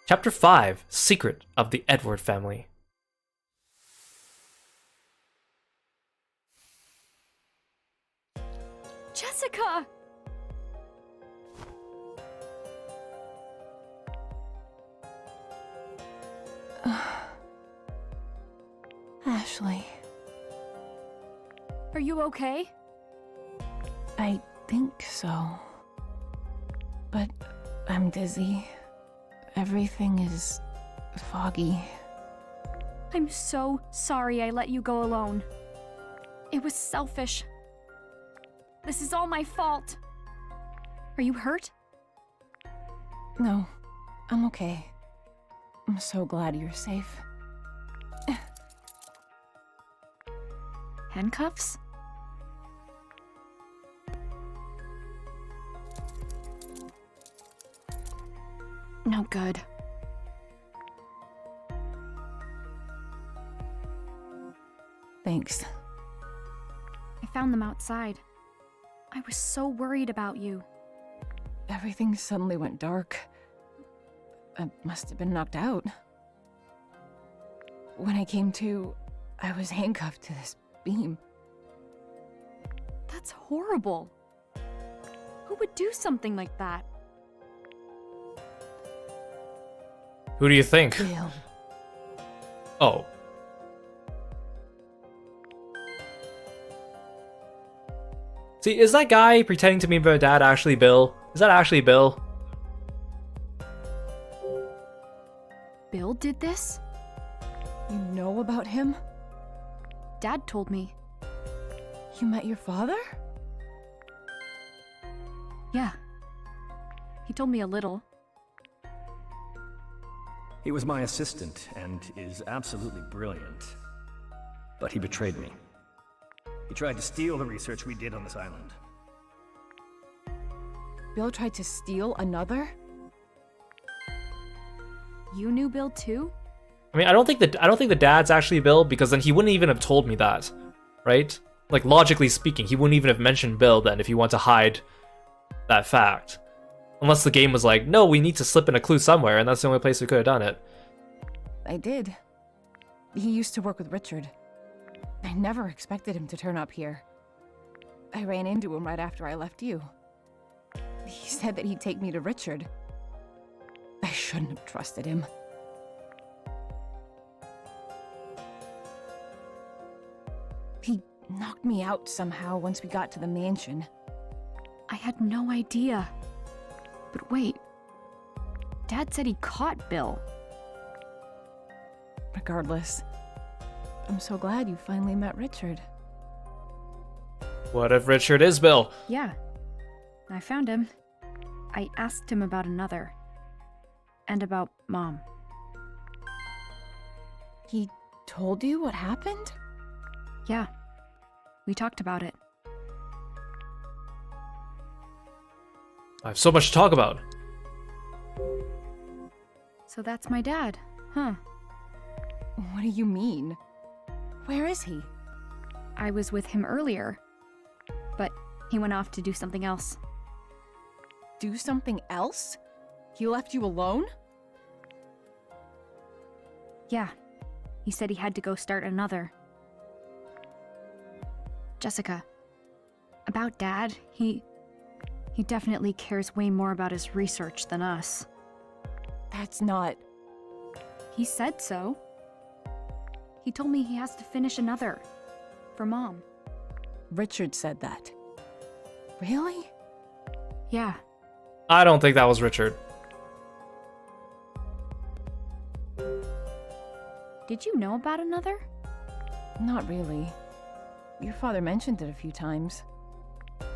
Chapter 5, Secret of the Edward Family. Jessica! Ashley. Are you okay? I think so. But I'm dizzy. Everything is foggy. I'm so sorry I let you go alone. It was selfish. This is all my fault. Are you hurt? No, I'm okay. I'm so glad you're safe. Handcuffs? No good. Thanks. I found them outside. I was so worried about you. Everything suddenly went dark. I must have been knocked out. When I came to, I was handcuffed to this beam. That's horrible. Who would do something like that? Who do you think? Bill. Oh. See, is that guy pretending to be my dad actually Bill? Is that actually Bill? Bill did this? You know about him? Dad told me. You met your father? Yeah. He told me a little. He was my assistant and is absolutely brilliant. But he betrayed me. He tried to steal the research we did on this island. Bill tried to steal another? You knew Bill too? I mean, I don't think the dad's actually Bill, because then he wouldn't even have told me that, right? Like, logically speaking, he wouldn't even have mentioned Bill then if he wanted to hide that fact. Unless the game was like, no, we need to slip in a clue somewhere, and that's the only place we could have done it. I did. He used to work with Richard. I never expected him to turn up here. I ran into him right after I left you. He said that he'd take me to Richard. I shouldn't have trusted him. He knocked me out somehow once we got to the mansion. I had no idea. But wait. Dad said he caught Bill. Regardless, I'm so glad you finally met Richard. What if Richard is Bill? Yeah. I found him. I asked him about another. And about Mom. He told you what happened? Yeah. We talked about it. I have so much to talk about. So that's my dad, huh? What do you mean? Where is he? I was with him earlier. But he went off to do something else. Do something else? He left you alone? Yeah. He said he had to go start another. Jessica. About Dad, he definitely cares way more about his research than us. That's not... He said so. He told me he has to finish another. For Mom. Richard said that. Really? Yeah. I don't think that was Richard. Did you know about another? Not really. Your father mentioned it a few times.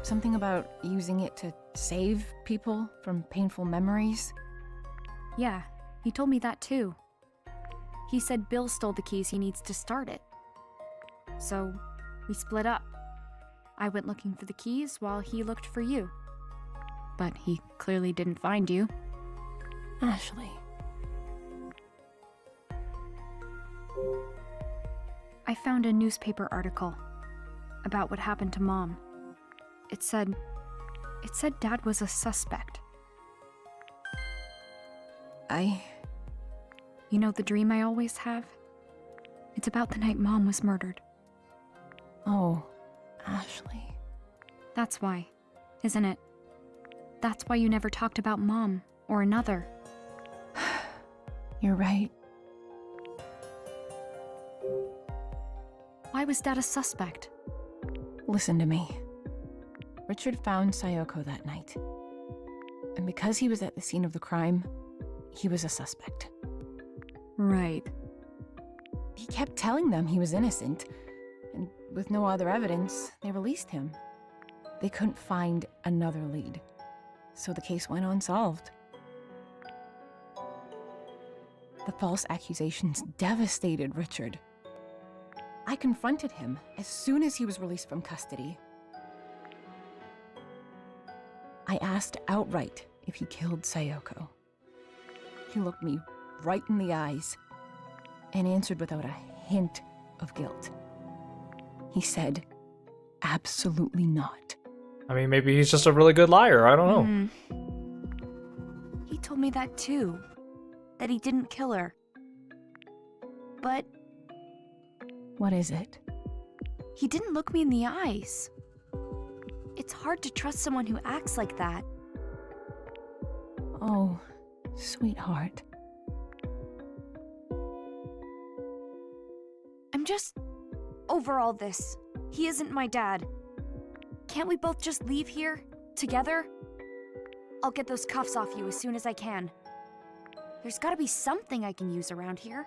Something about using it to save people from painful memories. Yeah, he told me that too. He said Bill stole the keys he needs to start it. So, we split up. I went looking for the keys while he looked for you. But he clearly didn't find you. Ashley. I found a newspaper article about what happened to Mom. It said Dad was a suspect. I You know the dream I always have? It's about the night Mom was murdered. Oh, Ashley. That's why, isn't it? That's why you never talked about Mom or another. You're right. Why was Dad a suspect? Listen to me. Richard found Sayoko that night. And because he was at the scene of the crime, he was a suspect. Right. He kept telling them he was innocent, and with no other evidence, they released him. They couldn't find another lead, so the case went unsolved. The false accusations devastated Richard. I confronted him as soon as he was released from custody. I asked outright if he killed Sayoko. He looked me right in the eyes and answered without a hint of guilt. He said, absolutely not. I mean, maybe he's just a really good liar. I don't know. He told me that too. That he didn't kill her. But What is it? he didn't look me in the eyes. It's hard to trust someone who acts like that. Oh, sweetheart. I'm just over all this. He isn't my dad. Can't we both just leave here? Together? I'll get those cuffs off you as soon as I can. There's gotta be something I can use around here.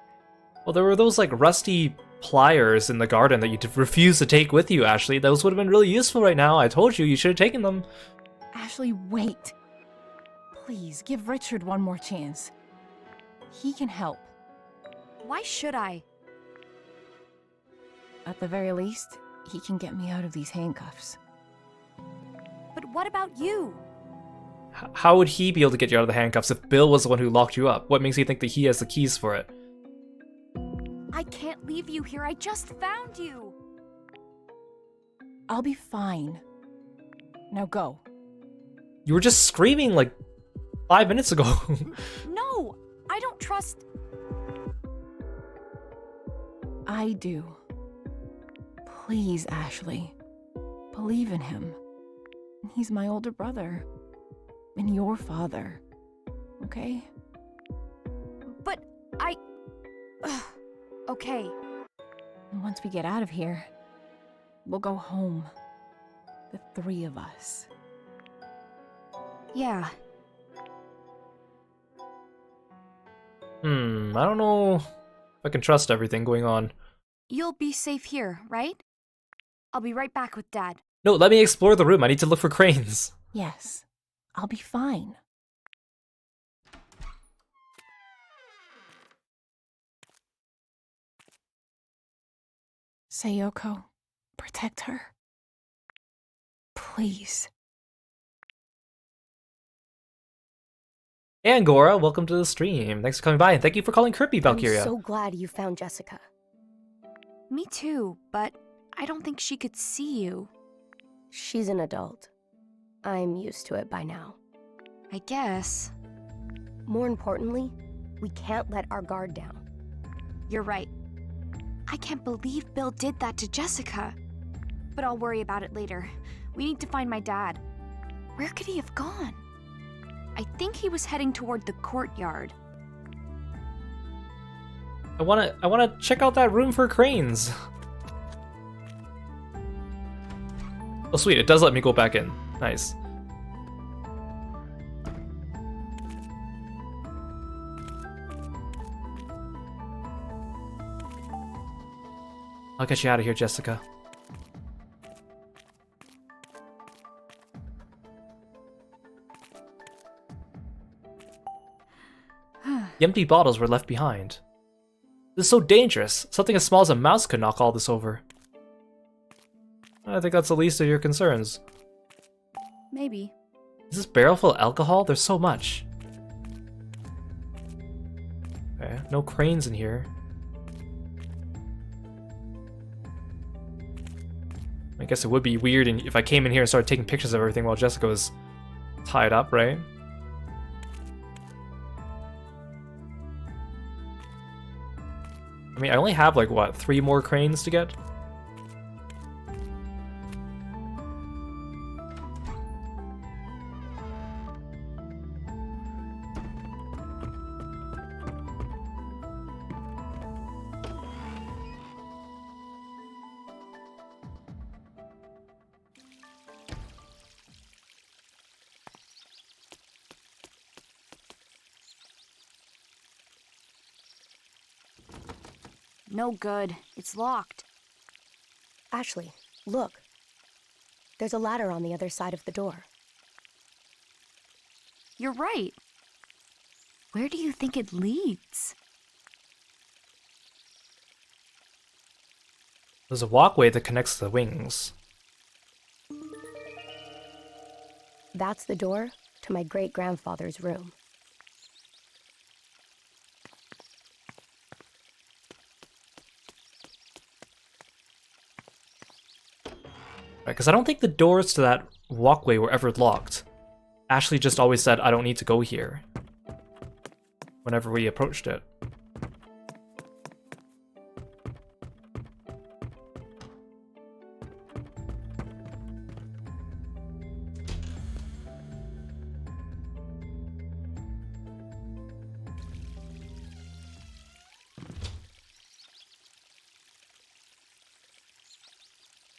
Well, there were those like rusty pliers in the garden that you refused to take with you, Ashley. Those would have been really useful right now. I told you, you should have taken them. Ashley, wait. Please, give Richard one more chance. He can help. Why should I? At the very least, he can get me out of these handcuffs. But what about you? How would he be able to get you out of the handcuffs if Bill was the one who locked you up? What makes you think that he has the keys for it? I can't leave you here. I just found you. I'll be fine. Now go. You were just screaming like 5 minutes ago. No, I don't trust. I do. Please, Ashley. Believe in him. He's my older brother. And your father. Okay? But I. Ugh. Okay. And once we get out of here, we'll go home. The three of us. Yeah. I don't know if I can trust everything going on. You'll be safe here, right? I'll be right back with Dad. No, let me explore the room. I need to look for cranes. Yes. I'll be fine. Sayoko, protect her. Please. And Gora, welcome to the stream. Thanks for coming by, and thank you for calling Kirby, Valkyria. I'm so glad you found Jessica. Me too, but I don't think she could see you. She's an adult. I'm used to it by now. I guess. More importantly, we can't let our guard down. You're right. I can't believe Bill did that to Jessica. But I'll worry about it later. We need to find my dad. Where could he have gone? I think he was heading toward the courtyard. I wanna check out that room for cranes. Oh sweet, it does let me go back in. Nice. I'll get you out of here, Jessica. The empty bottles were left behind. This is so dangerous. Something as small as a mouse could knock all this over. I think that's the least of your concerns. Maybe. Is this barrel full of alcohol? There's so much. Okay, no cranes in here. I guess it would be weird if I came in here and started taking pictures of everything while Jessica was tied up, right? I mean, I only have like, what, 3 more cranes to get? No good. It's locked. Ashley, look. There's a ladder on the other side of the door. You're right. Where do you think it leads? There's a walkway that connects the wings. That's the door to my great-grandfather's room. Right, because I don't think the doors to that walkway were ever locked. Ashley just always said, I don't need to go here, whenever we approached it.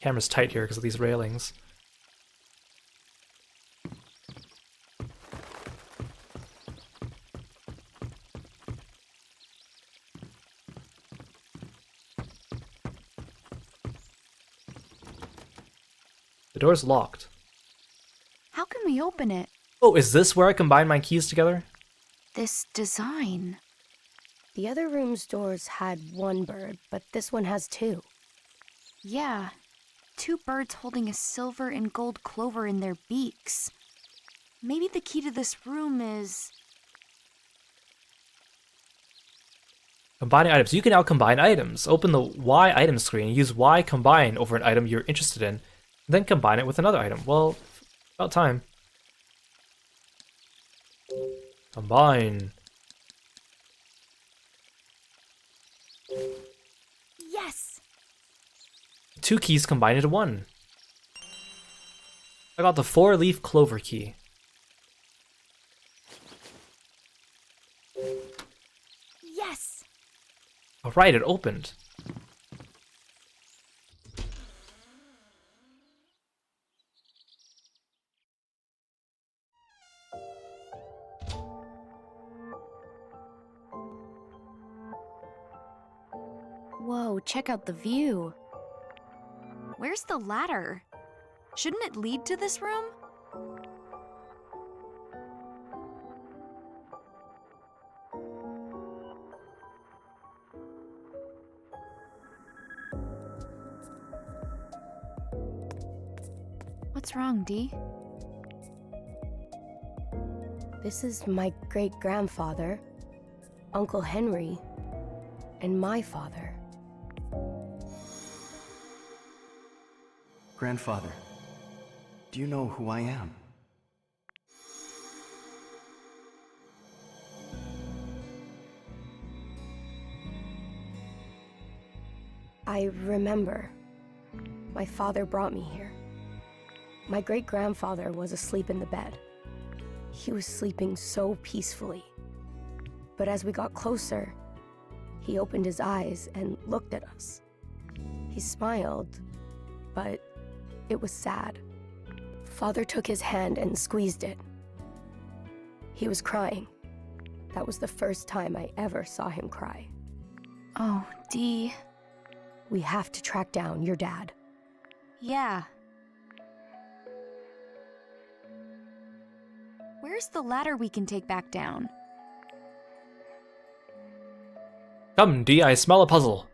Camera's tight here because of these railings. The door's locked. How can we open it? Oh, is this where I combine my keys together? This design. The other room's doors had 1 bird, but this one has 2. Yeah. 2 birds holding a silver and gold clover in their beaks. Maybe the key to this room is... Combining items. You can now combine items. Open the Y item screen and use Y combine over an item you're interested in, and then combine it with another item. Well, about time. Combine. Yes! 2 keys combined into 1. I got the 4-leaf clover key. Yes! Alright, it opened. Whoa, check out the view. Where's the ladder? Shouldn't it lead to this room? What's wrong, Dee? This is my great-grandfather, Uncle Henry, and my father. Grandfather, do you know who I am? I remember. My father brought me here. My great-grandfather was asleep in the bed. He was sleeping so peacefully. But as we got closer, he opened his eyes and looked at us. He smiled, but it was sad. Father took his hand and squeezed it. He was crying. That was the first time I ever saw him cry. Oh, Dee. We have to track down your dad. Yeah. Where's the ladder we can take back down? Come, Dee, I smell a puzzle.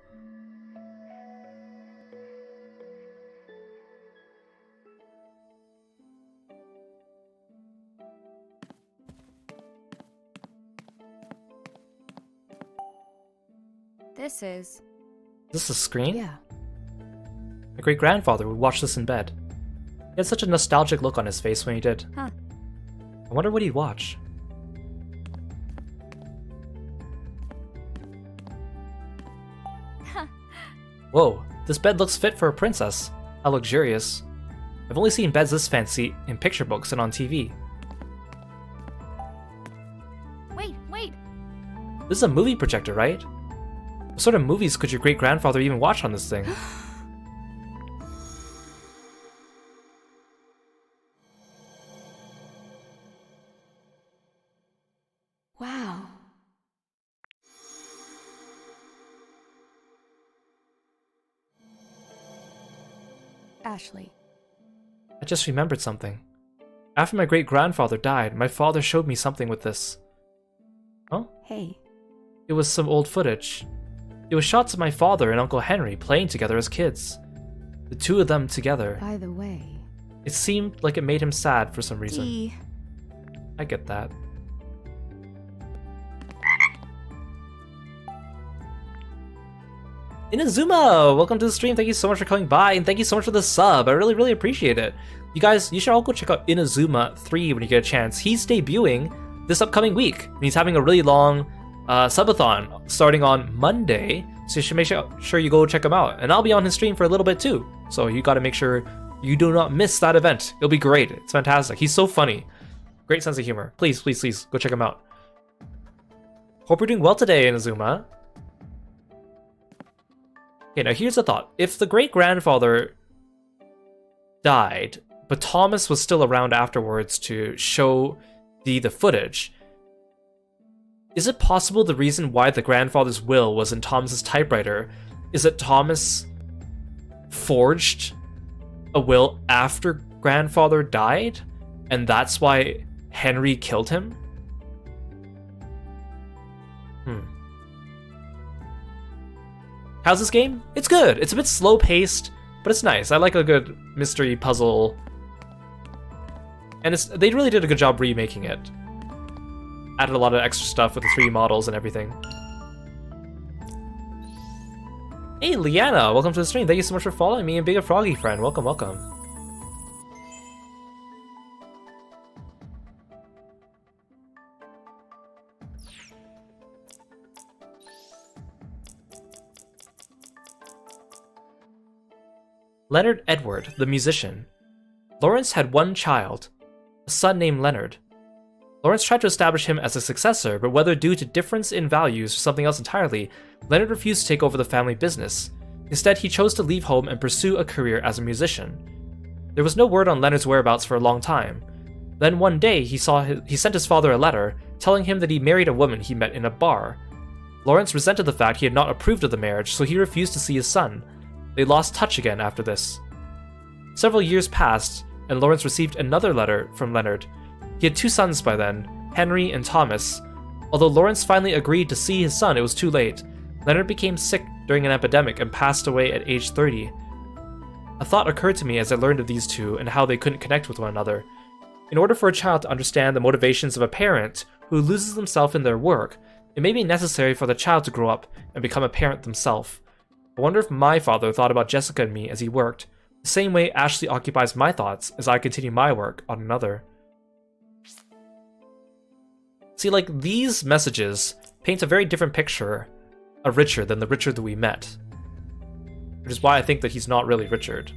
This is... Is this a screen? Yeah. My great-grandfather would watch this in bed. He had such a nostalgic look on his face when he did. Huh. I wonder what he'd watch. Whoa, this bed looks fit for a princess. How luxurious. I've only seen beds this fancy in picture books and on TV. Wait! This is a movie projector, right? What sort of movies could your great-grandfather even watch on this thing? Wow. Ashley. I just remembered something. After my great-grandfather died, my father showed me something with this. Huh? Hey. It was some old footage. It was shots of my father and Uncle Henry playing together as kids. The two of them together. By the way... It seemed like it made him sad for some reason. D. I get that. Inazuma! Welcome to the stream. Thank you so much for coming by, and thank you so much for the sub. I really, really appreciate it. You guys, you should all go check out Inazuma 3 when you get a chance. He's debuting this upcoming week, and he's having a really long subathon starting on Monday, so you should make sure you go check him out. And I'll be on his stream for a little bit too, so you gotta make sure you do not miss that event. It'll be great. It's fantastic. He's so funny. Great sense of humor. Please, please, please, go check him out. Hope you're doing well today, Inazuma. Okay, now here's the thought. If the great-grandfather died, but Thomas was still around afterwards to show the footage, is it possible the reason why the grandfather's will was in Thomas's typewriter is that Thomas forged a will after grandfather died, and that's why Henry killed him? How's this game? It's good. It's a bit slow-paced, but it's nice. I like a good mystery puzzle. And they really did a good job remaking it. Added a lot of extra stuff with the 3D models and everything. Hey, Liana, welcome to the stream. Thank you so much for following me and being a Froggy friend. Welcome, welcome. Leonard Edward, the musician. Lawrence had one child, a son named Leonard. Lawrence tried to establish him as a successor, but whether due to difference in values or something else entirely, Leonard refused to take over the family business. Instead, he chose to leave home and pursue a career as a musician. There was no word on Leonard's whereabouts for a long time. Then one day, he sent his father a letter, telling him that he married a woman he met in a bar. Lawrence resented the fact he had not approved of the marriage, so he refused to see his son. They lost touch again after this. Several years passed, and Lawrence received another letter from Leonard. He had 2 sons by then, Henry and Thomas. Although Lawrence finally agreed to see his son, it was too late. Leonard became sick during an epidemic and passed away at age 30. A thought occurred to me as I learned of these two and how they couldn't connect with one another. In order for a child to understand the motivations of a parent who loses themselves in their work, it may be necessary for the child to grow up and become a parent themselves. I wonder if my father thought about Jessica and me as he worked, the same way Ashley occupies my thoughts as I continue my work on another. See, like, these messages paint a very different picture of Richard than the Richard that we met. Which is why I think that he's not really Richard.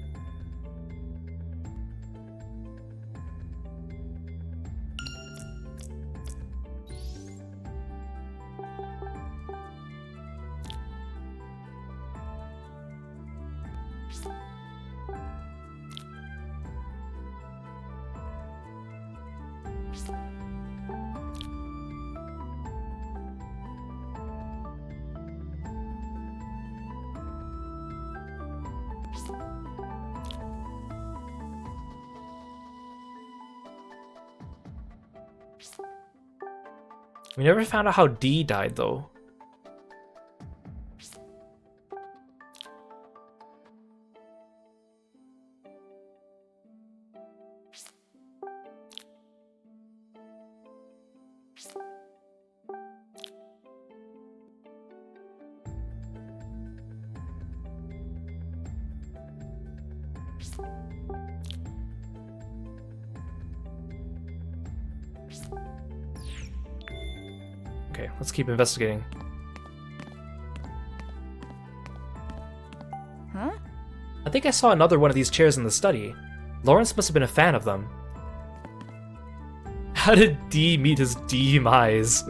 We never found out how Dee died, though. Okay, let's keep investigating. think I saw another one of these chairs in the study. Lawrence must have been a fan of them. How did D meet his demise?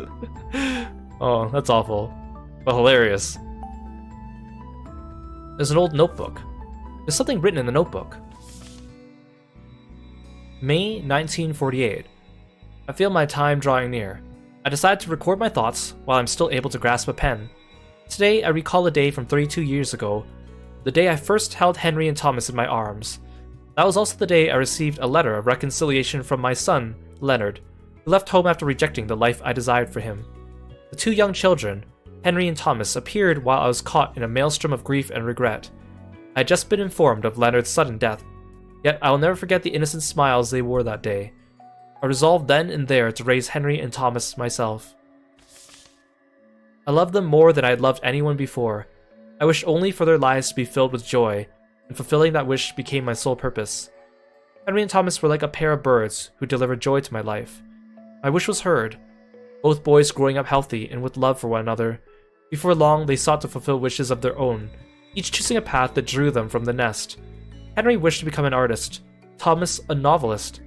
Oh, that's awful. But hilarious. There's an old notebook. There's something written in the notebook. May 1948. I feel my time drawing near. I decide to record my thoughts while I'm still able to grasp a pen. Today, I recall a day from 32 years ago, the day I first held Henry and Thomas in my arms. That was also the day I received a letter of reconciliation from my son, Leonard, who left home after rejecting the life I desired for him. The two young children, Henry and Thomas, appeared while I was caught in a maelstrom of grief and regret. I had just been informed of Leonard's sudden death, yet I will never forget the innocent smiles they wore that day. I resolved then and there to raise Henry and Thomas myself. I loved them more than I had loved anyone before. I wished only for their lives to be filled with joy, and fulfilling that wish became my sole purpose. Henry and Thomas were like a pair of birds who delivered joy to my life. My wish was heard, both boys growing up healthy and with love for one another. Before long, they sought to fulfill wishes of their own, each choosing a path that drew them from the nest. Henry wished to become an artist, Thomas a novelist.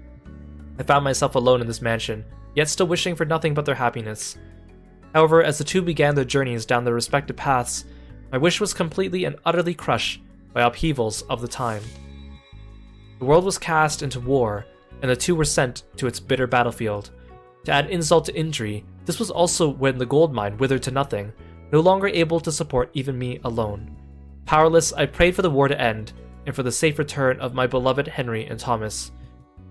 I found myself alone in this mansion, yet still wishing for nothing but their happiness. However, as the two began their journeys down their respective paths, my wish was completely and utterly crushed by upheavals of the time. The world was cast into war, and the two were sent to its bitter battlefield. To add insult to injury, this was also when the gold mine withered to nothing, no longer able to support even me alone. Powerless, I prayed for the war to end, and for the safe return of my beloved Henry and Thomas.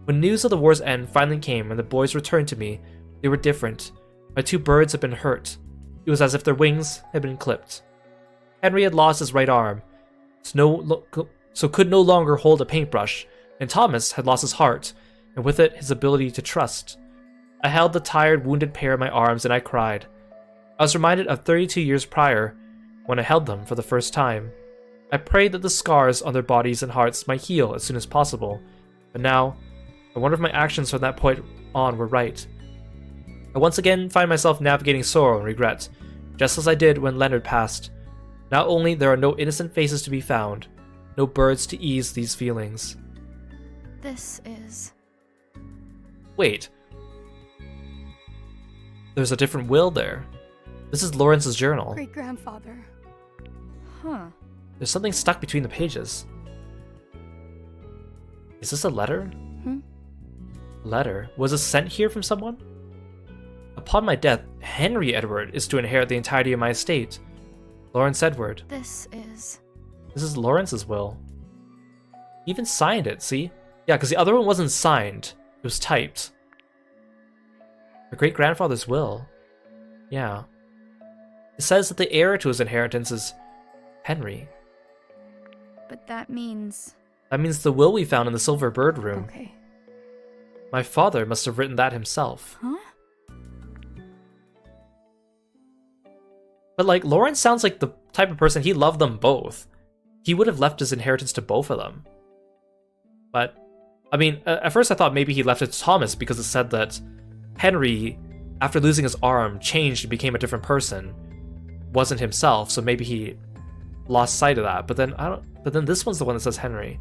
When news of the war's end finally came and the boys returned to me, they were different. My two birds had been hurt. It was as if their wings had been clipped. Henry had lost his right arm, so could no longer hold a paintbrush, and Thomas had lost his heart, and with it his ability to trust. I held the tired, wounded pair in my arms and I cried. I was reminded of 32 years prior, when I held them for the first time. I prayed that the scars on their bodies and hearts might heal as soon as possible, but now, I wonder if my actions from that point on were right. I once again find myself navigating sorrow and regret, just as I did when Leonard passed. Not only there are no innocent faces to be found, no birds to ease these feelings. This is... Wait. There's a different will there. This is Lawrence's journal. Great-grandfather. Huh. There's something stuck between the pages. Is this a letter? Letter? Was this sent here from someone? Upon my death, Henry Edward is to inherit the entirety of my estate. Lawrence Edward. This is Lawrence's will. He even signed it, see? Yeah, because the other one wasn't signed. It was typed. My great-grandfather's will. Yeah. It says that the heir to his inheritance is Henry. But that means... That means the will we found in the Silver Bird room. Okay. My father must have written that himself. Huh? But like, Lawrence sounds like the type of person, he loved them both. He would have left his inheritance to both of them. But, I mean, at first I thought maybe he left it to Thomas because it said that Henry, after losing his arm, changed and became a different person. Wasn't himself, so maybe he lost sight of that. But then this one's the one that says Henry.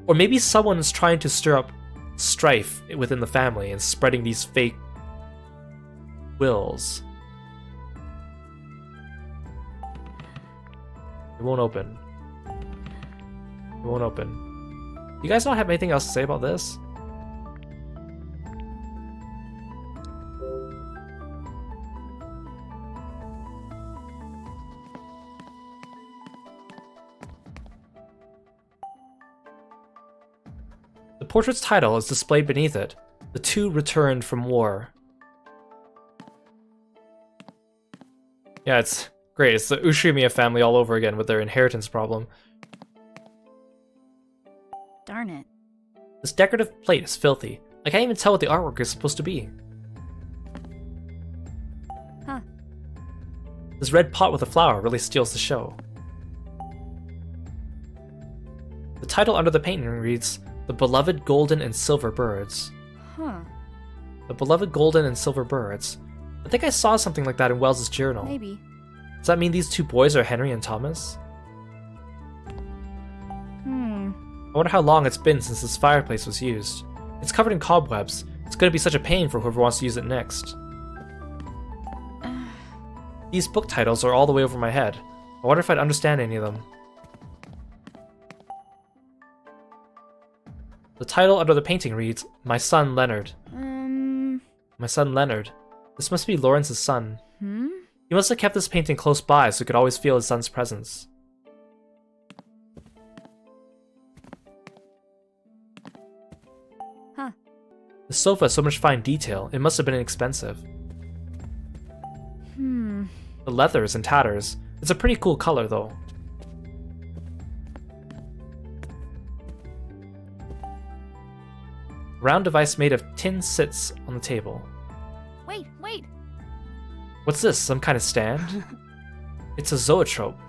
Or maybe someone is trying to stir up strife within the family and spreading these fake wills. It won't open. It won't open. You guys not have anything else to say about this? The portrait's title is displayed beneath it. The two returned from war. Yeah, it's great. It's the Ushimiya family all over again with their inheritance problem. Darn it. This decorative plate is filthy. I can't even tell what the artwork is supposed to be. Huh. This red pot with a flower really steals the show. The title under the painting reads, The Beloved Golden and Silver Birds. Huh. The Beloved Golden and Silver Birds. I think I saw something like that in Wells's journal. Maybe. Does that mean these two boys are Henry and Thomas? I wonder how long it's been since this fireplace was used. It's covered in cobwebs. It's gonna be such a pain for whoever wants to use it next. These book titles are all the way over my head. I wonder if I'd understand any of them. The title under the painting reads, My Son Leonard. My son Leonard. This must be Lawrence's son. He must have kept this painting close by so he could always feel his son's presence. Huh. The sofa has so much fine detail, it must have been inexpensive. The leather is in tatters. It's a pretty cool color though. Round device made of tin sits on the table. Wait, wait! What's this, some kind of stand? It's a zoetrope.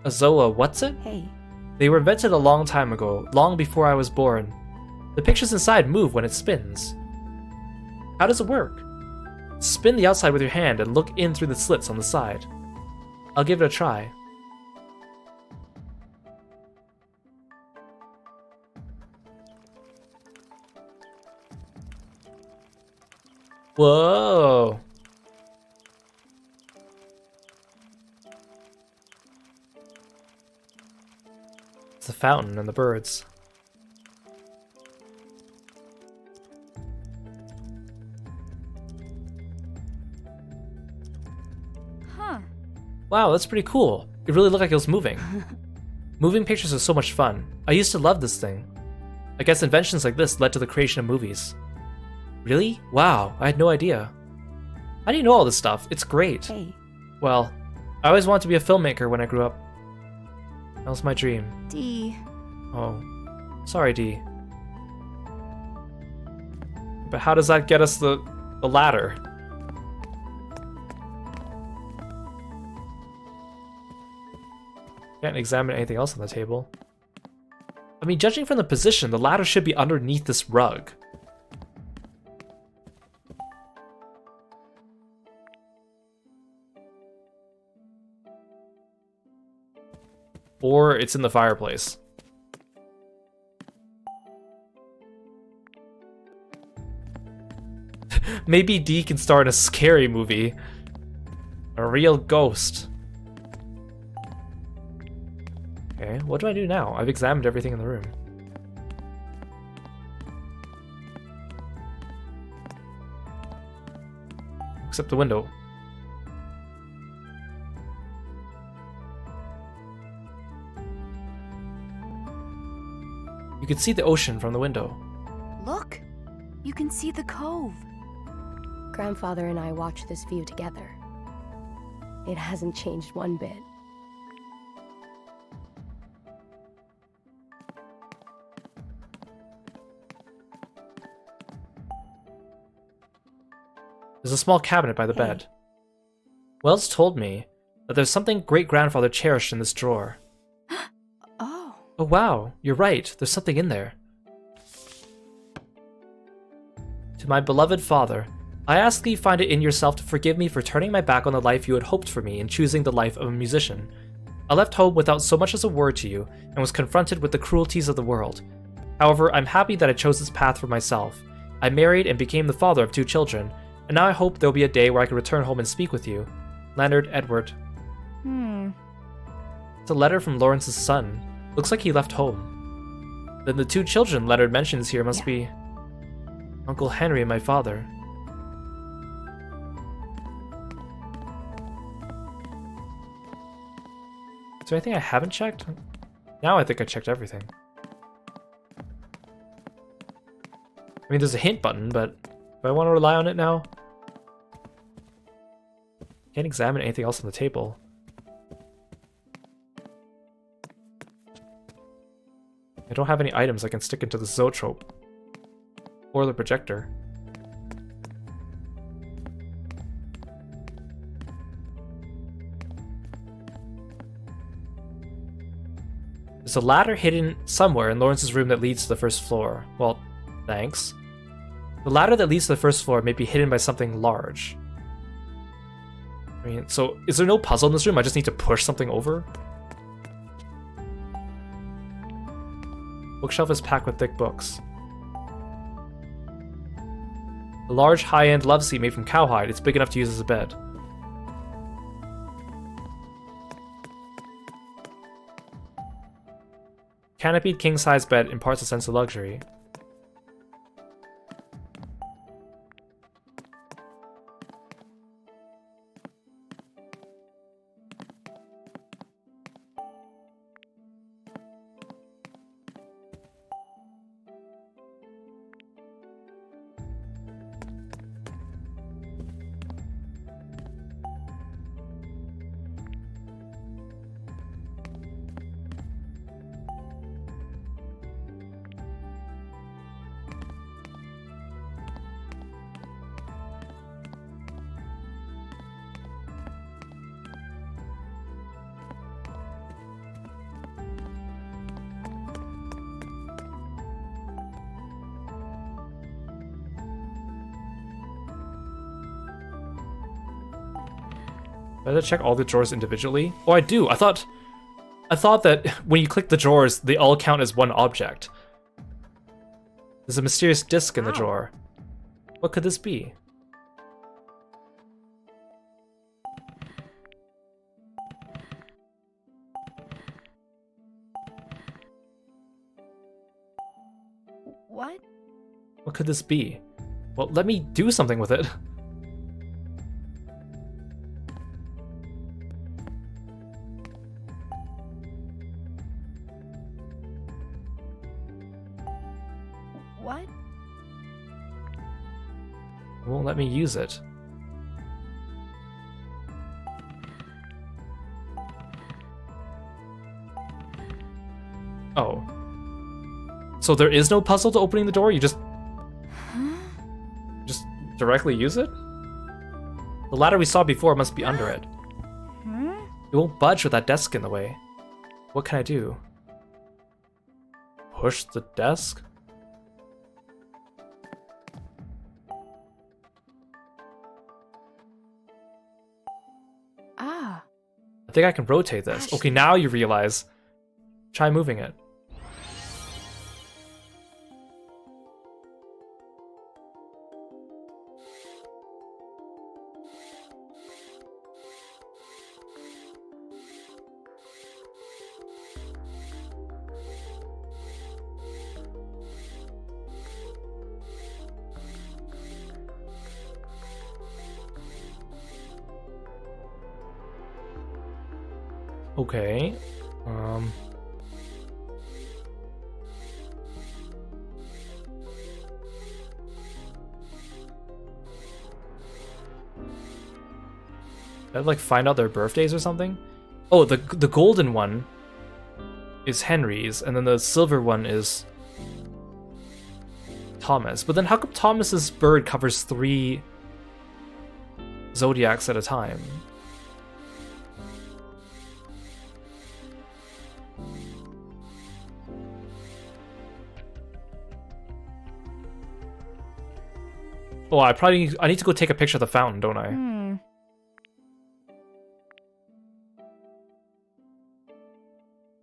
A zoa what's it? Hey. They were invented a long time ago, long before I was born. The pictures inside move when it spins. How does it work? Spin the outside with your hand and look in through the slits on the side. I'll give it a try. Whoa! It's the fountain and the birds. Huh. Wow, that's pretty cool. It really looked like it was moving. Moving pictures are so much fun. I used to love this thing. I guess inventions like this led to the creation of movies. Really? Wow, I had no idea. How do you know all this stuff? It's great. Hey. Well, I always wanted to be a filmmaker when I grew up. That was my dream. D. Oh, sorry, D. But how does that get us the ladder? Can't examine anything else on the table. I mean, judging from the position, the ladder should be underneath this rug. Or it's in the fireplace. Maybe D can star in a scary movie. A real ghost. Okay, what do I do now? I've examined everything in the room. Except the window. You can see the ocean from the window. Look! You can see the cove. Grandfather and I watched this view together. It hasn't changed one bit. There's a small cabinet by the bed. Wells told me that there's something great-grandfather cherished in this drawer. Oh. Oh wow, you're right, there's something in there. To my beloved father, I ask that you find it in yourself to forgive me for turning my back on the life you had hoped for me and choosing the life of a musician. I left home without so much as a word to you and was confronted with the cruelties of the world. However, I'm happy that I chose this path for myself. I married and became the father of 2 children, and now I hope there'll be a day where I can return home and speak with you. Leonard Edward. It's a letter from Lawrence's son. Looks like he left home. Then the 2 children Leonard mentions here must be Uncle Henry and my father. Is there anything I haven't checked? Now I think I checked everything. I mean, there's a hint button, but do I want to rely on it now? Can't examine anything else on the table. I don't have any items I can stick into the zoetrope. Or the projector. There's a ladder hidden somewhere in Lawrence's room that leads to the first floor. Well, thanks. The ladder that leads to the first floor may be hidden by something large. I mean, so is there no puzzle in this room? I just need to push something over? Bookshelf is packed with thick books. A large high-end love seat made from cowhide. It's big enough to use as a bed. Canopied king-size bed imparts a sense of luxury. Do I have to check all the drawers individually? Oh, I do. I thought that when you click the drawers, they all count as one object. There's a mysterious disc in the drawer. What could this be? What? What could this be? Well, let me do something with it. What? It won't let me use it. Oh. So there is no puzzle to opening the door? You just directly use it? The ladder we saw before must be under it. It won't budge with that desk in the way. What can I do? Push the desk? Ah. I think I can rotate this. Okay, now you realize. Try moving it. Okay. I'd like find out their birthdays or something. Oh, the golden one is Henry's, and then the silver one is Thomas. But then how come Thomas's bird covers 3 zodiacs at a time? Oh, I need to go take a picture of the fountain, don't I?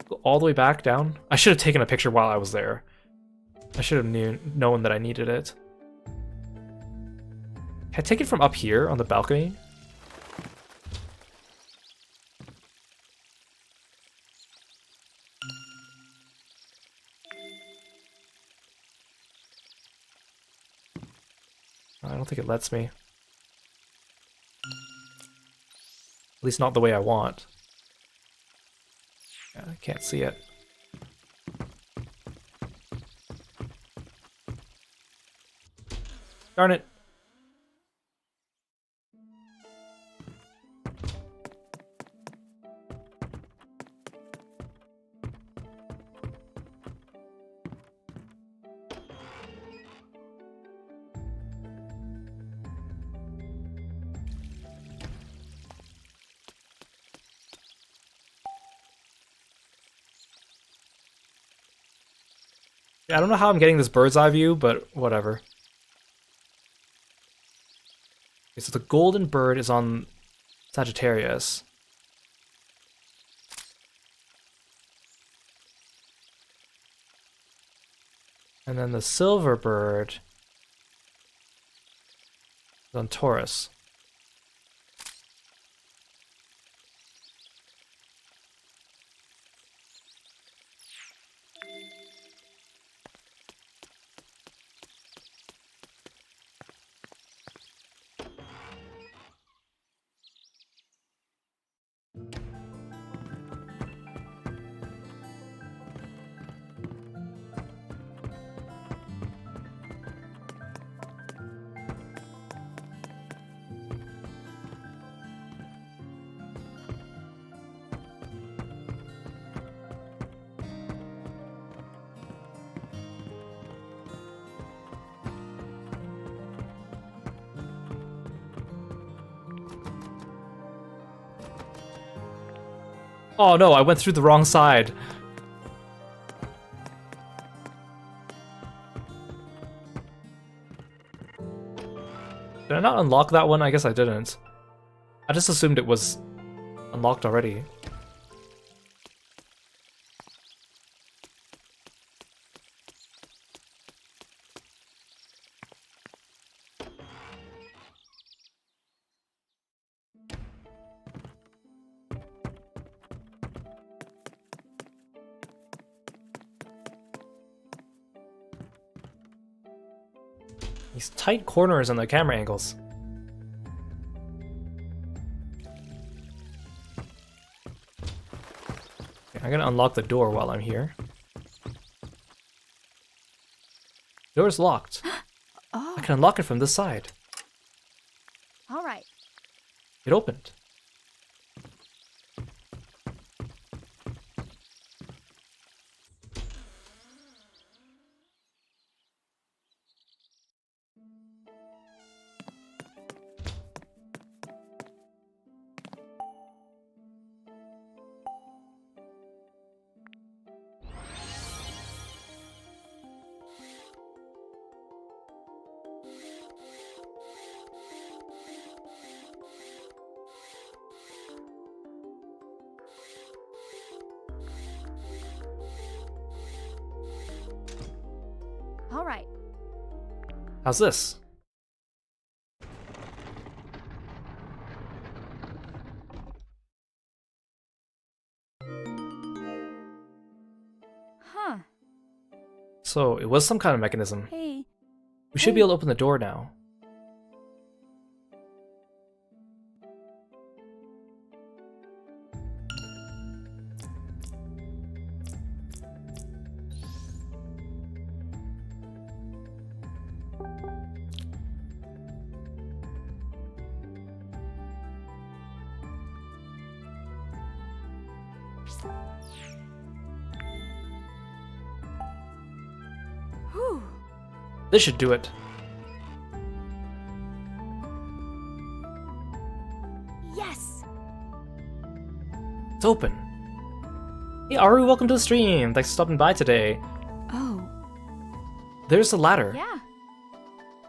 Go all the way back down? I should have taken a picture while I was there. I should have known that I needed it. Can I take it from up here on the balcony? I don't think it lets me. At least not the way I want. Yeah, I can't see it. Darn it. I don't know how I'm getting this bird's eye view, but whatever. Okay, so the golden bird is on Sagittarius. And then the silver bird is on Taurus. Oh no, I went through the wrong side. Did I not unlock that one? I guess I didn't. I just assumed it was unlocked already. These tight corners and the camera angles. Okay, I'm gonna unlock the door while I'm here. Door's locked. Oh, I can unlock it from this side. all right. It opened. All right. How's this? Huh. So, it was some kind of mechanism. Hey. We should be able to open the door now. Whew. This should do it. Yes. It's open. Hey Aru, welcome to the stream. Thanks for stopping by today. Oh. There's the ladder. Yeah.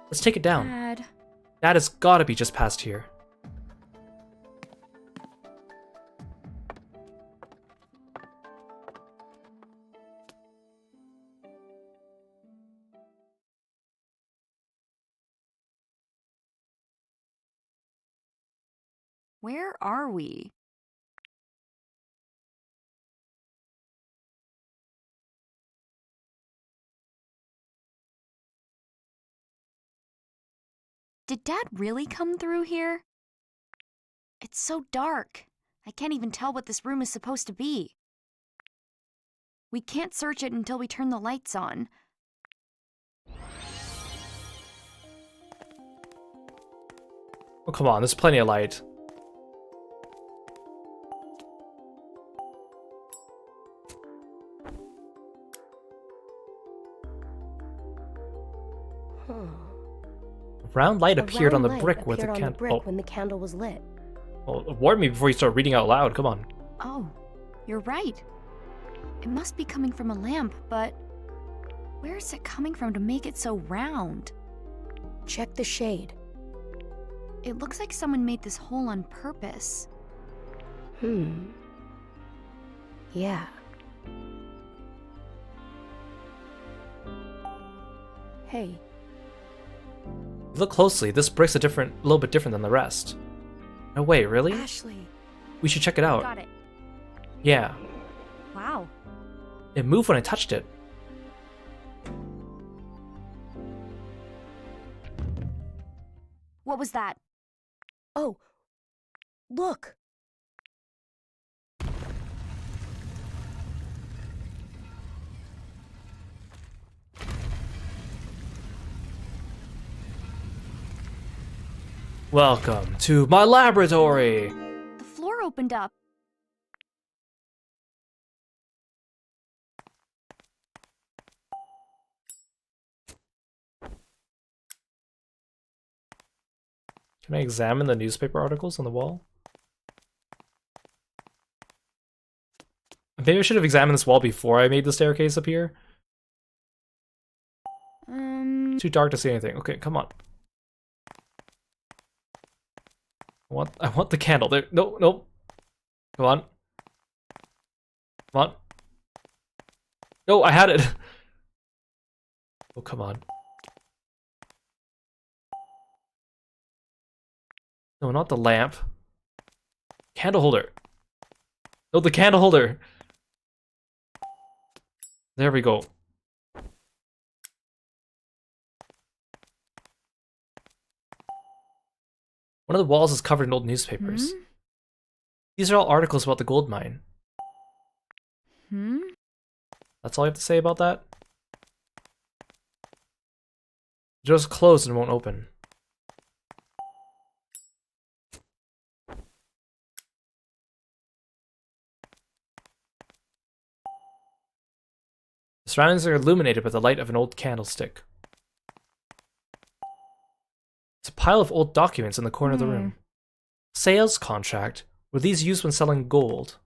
Let's take it down. Dad. That has gotta be just past here. Where are we? Did Dad really come through here? It's so dark. I can't even tell what this room is supposed to be. We can't search it until we turn the lights on. Oh, come on, there's plenty of light. A round light appeared on the brick with the candle. When the candle was lit. Oh, warn me before you start reading out loud. Come on. Oh, you're right. It must be coming from a lamp, but where is it coming from to make it so round? Check the shade. It looks like someone made this hole on purpose. Yeah. Hey, Look closely, this brick's a little bit different than the rest. No way, really? Ashley. We should check it out. Got it. Yeah. Wow. It moved when I touched it. What was that? Oh, look. Welcome to my laboratory! The floor opened up. Can I examine the newspaper articles on the wall? Maybe I should have examined this wall before I made the staircase up here. Too dark to see anything. Okay, come on. I want the candle. There. No, no. Come on. Come on. No, I had it. Oh, come on. No, not the lamp. Candle holder. No, the candle holder. There we go. One of the walls is covered in old newspapers. These are all articles about the gold mine. That's all I have to say about that? The door's closed and won't open. The surroundings are illuminated by the light of an old candlestick. It's a pile of old documents in the corner of the room. Sales contract. Were these used when selling gold?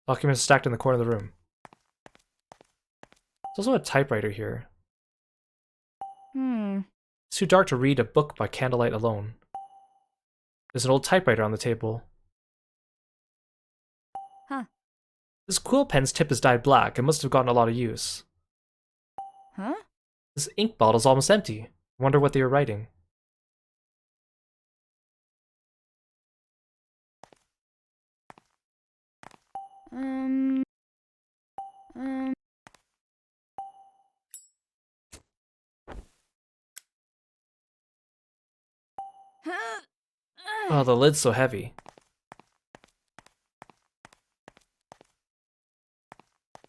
Documents stacked in the corner of the room. There's also a typewriter here. It's too dark to read a book by candlelight alone. There's an old typewriter on the table. Huh. This quill pen's tip is dyed black and must have gotten a lot of use. Huh? This ink bottle's almost empty. I wonder what they were writing. Oh, the lid's so heavy.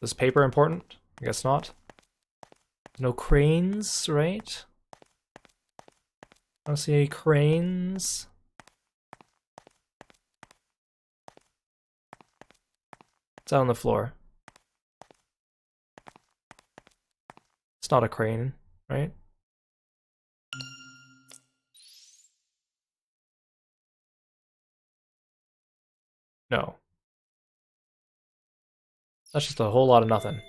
Is paper important? I guess not. No cranes, right? I don't see any cranes. It's out on the floor. It's not a crane, right? No. That's just a whole lot of nothing.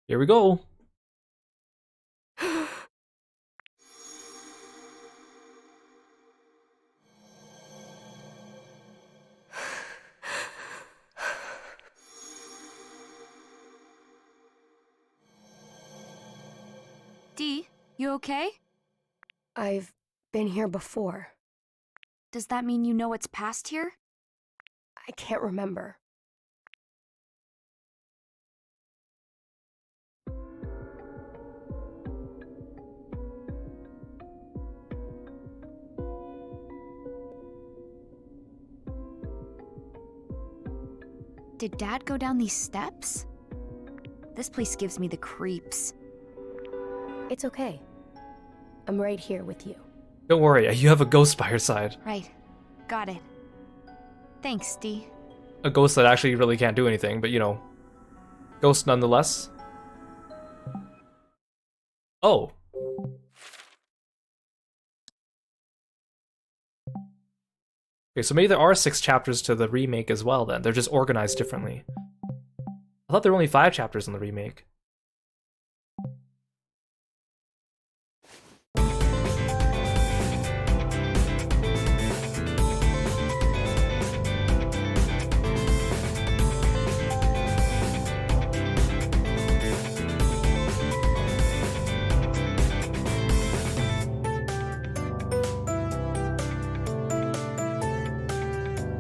Here we go. Dee, you okay? I've been here before. Does that mean you know what's past here? I can't remember. Did Dad go down these steps? This place gives me the creeps. It's okay. I'm right here with you. Don't worry, you have a ghost by your side. Right. Got it. Thanks, Dee. A ghost that actually really can't do anything, but you know, ghost nonetheless. Oh. Okay, so maybe there are 6 chapters to the remake as well then. They're just organized differently. I thought there were only 5 chapters in the remake.